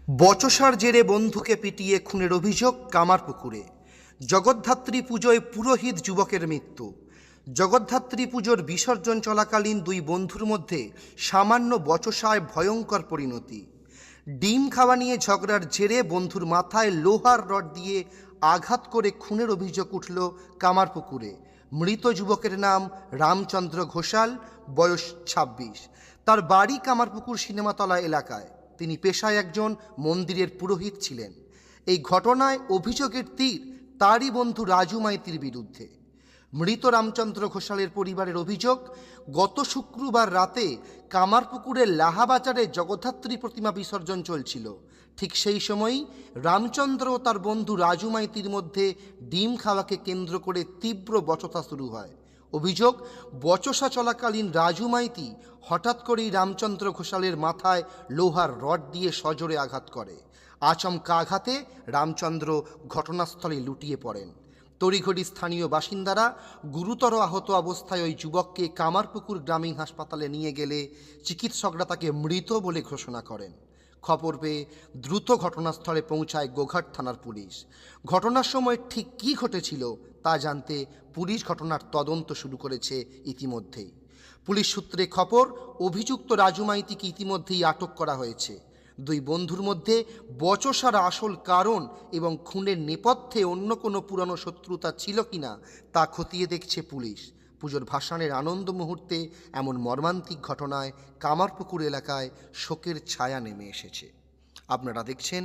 বচসার জেরে বন্ধুকে পিটিয়ে খুনের অভিযোগ কামারপুকুরে। জগদ্ধাত্রী পুজোয় পুরোহিত যুবকের মৃত্যু। জগদ্ধাত্রী পুজোর বিসর্জন চলাকালীন দুই বন্ধুর মধ্যে সামান্য বচসায় ভয়ঙ্কর পরিণতি। ডিম খাওয়া নিয়ে ঝগড়ার জেরে বন্ধুর মাথায় লোহার রড দিয়ে আঘাত করে খুনের অভিযোগ উঠল কামারপুকুরে। মৃত যুবকের নাম রামচন্দ্র ঘোষাল, বয়স ২৬। তার বাড়ি কামারপুকুর সিনেমাতলা এলাকায়। তিনি পেশায় একজন মন্দিরের পুরোহিত ছিলেন। এই ঘটনায় অভিযোগের তীর তারই বন্ধু রাজু মাইতির বিরুদ্ধে। মৃত রামচন্দ্র ঘোষালের পরিবারের অভিযোগ, গত শুক্রবার রাতে কামারপুকুরের লাহাবাজারে জগদ্ধাত্রী প্রতিমা বিসর্জন চলছিল। ঠিক সেই সময়ই রামচন্দ্র ও তার বন্ধু রাজু মাইতির মধ্যে ডিম খাওয়াকে কেন্দ্র করে তীব্র বচসা শুরু হয়। অভিযোগ, বচসা চলাকালীন রাজু মাইতি হঠাৎ করেই রামচন্দ্র ঘোষালের মাথায় লোহার রড দিয়ে সজোরে আঘাত করে। আচমকা আঘাতে রামচন্দ্র ঘটনাস্থলে লুটিয়ে পড়েন। তড়িঘড়ি স্থানীয় বাসিন্দারা গুরুতর আহত অবস্থায় ওই যুবককে কামারপুকুর গ্রামীণ হাসপাতালে নিয়ে গেলে চিকিৎসকরা তাকে মৃত বলে ঘোষণা করেন। খবর পেয়ে দ্রুত ঘটনাস্থলে পৌঁছায় গোঘাট থানার পুলিশ। ঘটনার সময় ঠিক কী ঘটেছিল তা জানতে পুলিশ ঘটনার তদন্ত শুরু করেছে ইতিমধ্যেই। পুলিশ সূত্রে খবর, অভিযুক্ত রাজু মাইতিকে ইতিমধ্যেই আটক করা হয়েছে। দুই বন্ধুর মধ্যে বচসার আসল কারণ এবং খুনের নেপথ্যে অন্য কোনো পুরনো শত্রুতা ছিল কিনা তা খতিয়ে দেখছে পুলিশ। পুজোর ভাসানের আনন্দ মুহূর্তে এমন মর্মান্তিক ঘটনায় কামারপুকুর এলাকায় শোকের ছায়া নেমে এসেছে। আপনারা দেখছেন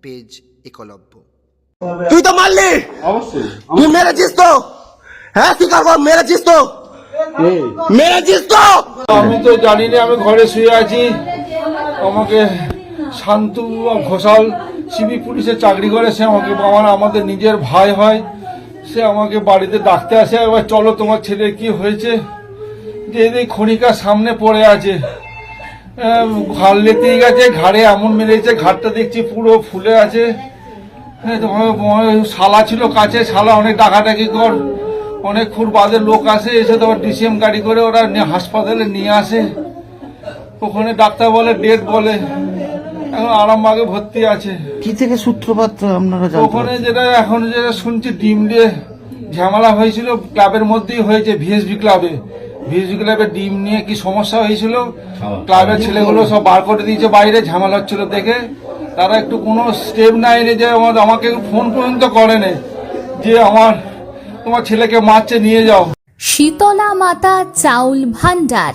পেজ একলব্য। তুই তো মারলি, অবশ্যই তুই মেরেছিস তো? হ্যাঁ স্বীকার কর, মেরেছিস তো? মেরেছিস তো? আমি তো জানি না, আমি ঘরে শুয়ে আছি। আমাকে শান্তু ঘোষাল সিবি পুলিশে চাকরি করে, সে আমাকে আমাদের নিজের ভাই হয়, সে আমাকে বাড়িতে ডাকতে আসে, এবার চলো তোমার ছেলে কি হয়েছে। যে এই খনিকার সামনে পড়ে আছে, ঘাড় লেতেই গেছে, ঘাড়ে এমন মেরেছে, ঘাড়টা দেখছি পুরো ফুলে আছে। শালা ছিল কাছে, শালা অনেক ডাকাডাকি কর, অনেক খুর বাদের লোক আসে, এসে তোমার ডিসিএম গাড়ি করে ওরা হাসপাতালে নিয়ে আসে। ওখানে ডাক্তার বলে ডেট বলে, এখন আরামবাগে ভর্তি আছে। কি থেকে সূত্রপাত আপনারা জানতে ওখানে যেটা শুনছি, ডিম দিয়ে ঝামেলা হয়েছিল, ক্লাবের মধ্যেই হয়েছে, ভিএসবি ক্লাবে ডিম নিয়ে কি সমস্যা হয়েছিল, ক্লাবের ছেলেগুলো সব বার করে দিয়েছে বাইরে, ঝামেলা হচ্ছিল দেখে তারা একটু কোনো স্টেপ নেয়নি, যে আমাকে ফোন পর্যন্ত করেনি যে তোমার ছেলেকে মারছে, নিয়ে যাও। শীতলা মাতা চাউল ভান্ডার,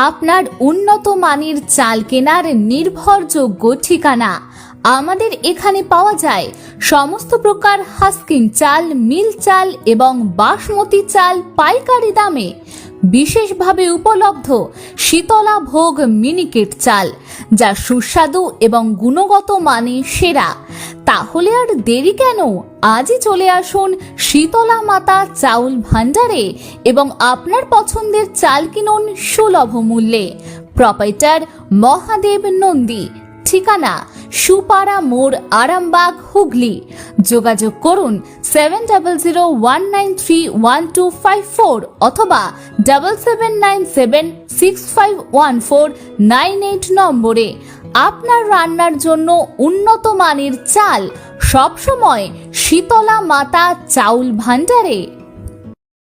আপনার উন্নত মানের চাল কেনার নির্ভরযোগ্য ঠিকানা। আমাদের এখানে পাওয়া যায় সমস্ত প্রকার হাস্কিং চাল, মিল চাল এবং বাসমতি চাল পাইকারি দামে। বিশেষভাবে উপলব্ধ শীতলা ভোগ মিনিকেট চাল, যা সুস্বাদু এবং গুণগত মানে সেরা। তাহলে আর দেরি কেন, আজই চলে আসুন শীতলা মাতা চাউল ভান্ডারে এবং আপনার পছন্দের চাল কিনুন সুলভ মূল্যে। প্রোপাইটার মহাদেব নন্দী, ঠিকানা সুপারা মোড়, আরামবাগ, হুগলি। যোগাযোগ করুন 7001931254 অথবা 7797651498 নম্বরে। আপনার রান্নার জন্য উন্নত মানের চাল সবসময় শীতলা মাতা চাউল ভান্ডারে।